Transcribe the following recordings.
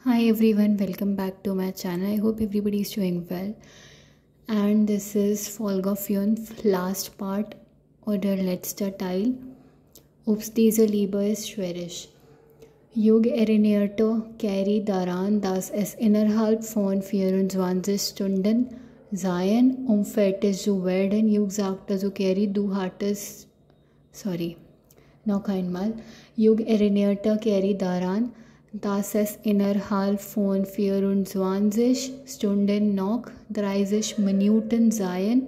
Hi everyone, welcome back to my channel. I hope everybody is doing well. And this is Folge 5, last part oder letzter Teil. Obst diese Liebe ist schwierig. Jung erinnerte Carrie daran, dass es innerhalb von 24 Stunden seien, fertig zu werden. Jung sagte zu Carrie, du hattest... Noch einmal. Jung erinnerte Carrie daran, dass es innerhalb von 24 Stunden noch 30 Minuten seien,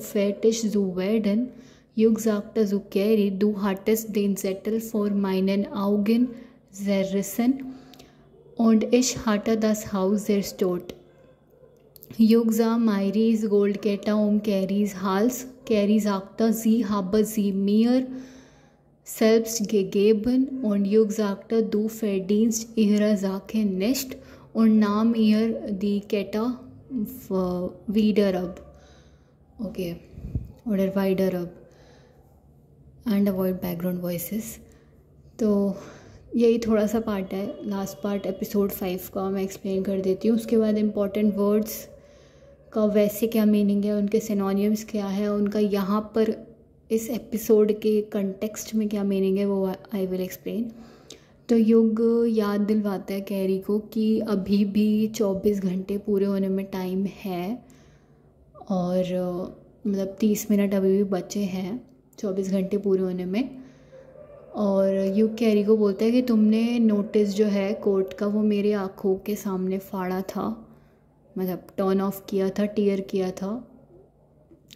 fertig zu werden. Jung sagte zu Carrie, du hattest den Zettel vor meinen Augen zerrissen und ich hatte das Haus zerstört. Jung sah Mairys Goldkette Carries Hals. Carrie sagte, sie habe sie mir selbst gegeben und Jung sagte, du verdienst ihre Sache nicht und nahm ihr die Kette wieder ab. Okay, oder weiter ab. And avoid background voices. तो यही थोड़ा सा part है, last part episode 5 का मैं explain कर देती हूँ. उसके बाद इम्पॉर्टेंट वर्ड्स का वैसे क्या मीनिंग है, उनके सिनोनिम्स क्या है, उनका यहाँ पर इस एपिसोड के कंटेक्स्ट में क्या मीनिंग है, वो आई विल एक्सप्लेन. तो युग याद दिलवाता है कैरी को कि अभी भी 24 घंटे पूरे होने में टाइम है और मतलब 30 मिनट अभी भी बचे हैं 24 घंटे पूरे होने में. और युग कैरी को बोलता है कि तुमने नोटिस जो है कोर्ट का वो मेरे आँखों के सामने फाड़ा था, मतलब टर्न ऑफ किया था, टीयर किया था,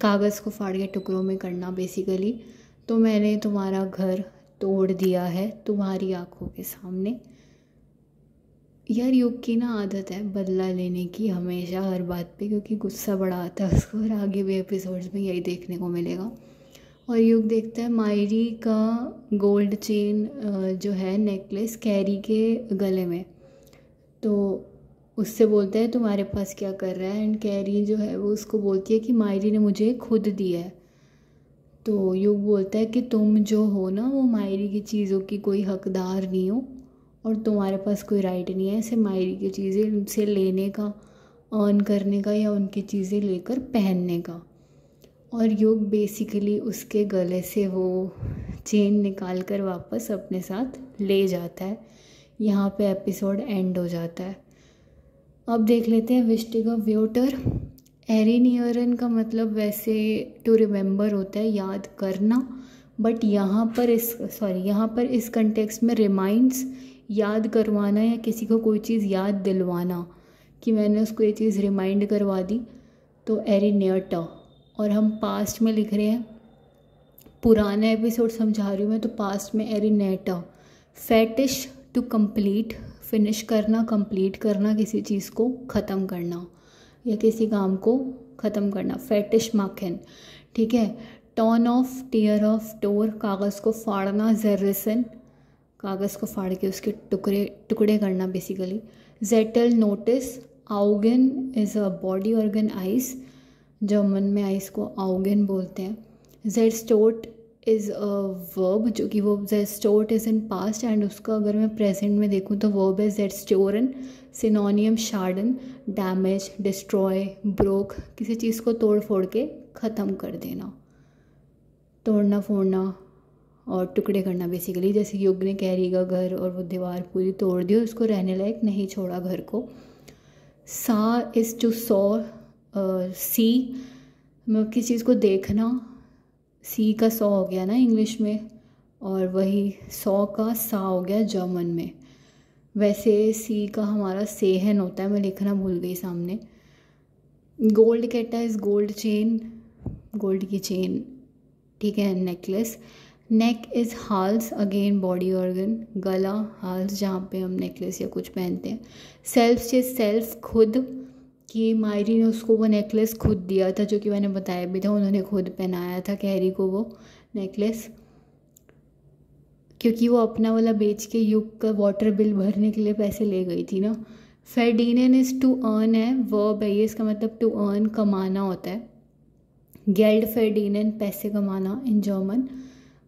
कागज़ को फाड़ के टुकड़ों में करना बेसिकली. तो मैंने तुम्हारा घर तोड़ दिया है तुम्हारी आंखों के सामने. यार युग की ना आदत है बदला लेने की हमेशा हर बात पे, क्योंकि गुस्सा बड़ा आता है उसको और आगे भी एपिसोड्स में यही देखने को मिलेगा. और युग देखता है मायरी का गोल्ड चेन जो है नेकलेस कैरी के गले में, तो उससे बोलता है तुम्हारे पास क्या कर रहा है. एंड कैरी जो है वो उसको बोलती है कि मायरी ने मुझे खुद दिया है. तो युग बोलता है कि तुम जो हो ना वो मायरी की चीज़ों की कोई हकदार नहीं हो और तुम्हारे पास कोई राइट नहीं है ऐसे मायरी की चीज़ें उनसे लेने का, अर्न करने का या उनकी चीज़ें लेकर पहनने का. और युग बेसिकली उसके गले से वो चेन निकाल कर वापस अपने साथ ले जाता है. यहाँ पे एपिसोड एंड हो जाता है. अब देख लेते हैं विस्टिगा व्योटर. एरिनियरन का मतलब वैसे टू रिमेंबर होता है, याद करना, बट यहाँ पर इस कंटेक्स्ट में रिमाइंड्स, याद करवाना या किसी को कोई चीज़ याद दिलवाना कि मैंने उसको ये चीज़ रिमाइंड करवा दी, तो एरिनियर्टा. और हम पास्ट में लिख रहे हैं, पुराना एपिसोड समझा रही हूँ मैं, तो पास्ट में एरिनेटा. फैटिश टू कंप्लीट, फिनिश करना, कंप्लीट करना, किसी चीज़ को ख़त्म करना या किसी काम को ख़त्म करना. फैटिश माखन, ठीक है. टर्न ऑफ, टीयर ऑफ, टोर, कागज़ को फाड़ना. जेरिसन, कागज़ को फाड़ के उसके टुकड़े करना बेसिकली. जेटल, नोटिस. आउगन is a body organ. Eyes, German में आइस को आउगन बोलते हैं. जेस्टोट इज़ अ वर्ब, जो कि वो जेस्टोट इज़ इन पास्ट एंड उसका अगर मैं प्रेजेंट में देखूँ तो वर्ब है जेस्टोरन. सिनोनियम शार्डन, डैमेज, डिस्ट्रॉय, ब्रोक, किसी चीज़ को तोड़ फोड़ के ख़त्म कर देना, तोड़ना फोड़ना और टुकड़े करना बेसिकली. जैसे युग ने कैरी का घर और वो दीवार पूरी तोड़ दी और उसको रहने लायक नहीं छोड़ा घर को. सा इज़ टू सॉ, सी मतलब किसी चीज़ को देखना. सी का सॉ हो गया ना इंग्लिश में, और वही सॉ का सा हो गया जर्मन में. वैसे सी का हमारा सेहन होता है, मैं लिखना भूल गई सामने. गोल्ड कैटा इज़ गोल्ड चेन, गोल्ड की चेन, ठीक है, नेकलेस. नेक इज़ हाल्स, अगेन बॉडी ऑर्गन. गला, हाल्स, जहाँ पे हम नेकलेस या कुछ पहनते हैं. सेल्फ इज सेल्फ, खुद, कि मायरी ने उसको वो नेकलेस खुद दिया था, जो कि मैंने बताया भी था, उन्होंने खुद पहनाया था कैरी को वो नेकलेस, क्योंकि वो अपना वाला बेच के युग का वाटर बिल भरने के लिए पैसे ले गई थी ना. फेडिनन इज़ टू अर्न है, वर्ब है ये, इसका मतलब टू अर्न, कमाना होता है. गेल्ड फेडिनन, पैसे कमाना इन जर्मन.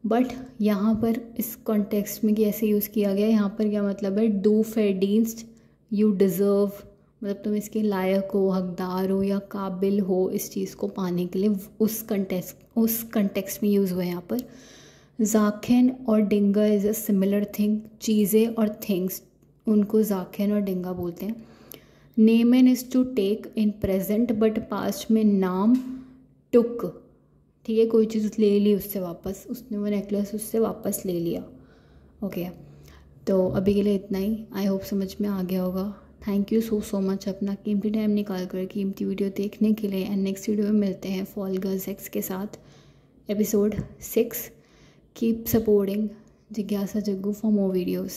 बट यहाँ पर इस कॉन्टेक्स्ट में कैसे यूज़ किया गया, यहाँ पर क्या मतलब है, डू फेडिंस्ट यू डिज़र्व, मतलब तुम इसके लायक हो, हकदार हो या काबिल हो इस चीज़ को पाने के लिए, उस कंटेक्स्ट में यूज़ हुआ है यहाँ पर। ज़ाखिन और डिंगा इज़ अ सिमिलर थिंग, चीज़ें और थिंग्स, उनको ज़ाखिन और डिंगा बोलते हैं। नेमन is to take in present, but past में नाम टुक, ठीक है, कोई चीज़ ले ली उससे वापस, उसने वो नेकलेस उससे वापस ले लिया। ओके तो अभी के लिए इतना ही, आई होप समझ में आ गया होगा। थैंक यू सो मच अपना कीमती टाइम निकाल कर कीमती वीडियो देखने के लिए। एंड नेक्स्ट वीडियो में मिलते हैं फॉल गर्ल्स एक्स के साथ, एपिसोड 6। कीप सपोर्टिंग जिज्ञासा जग्गू फॉर मोर वीडियोज़।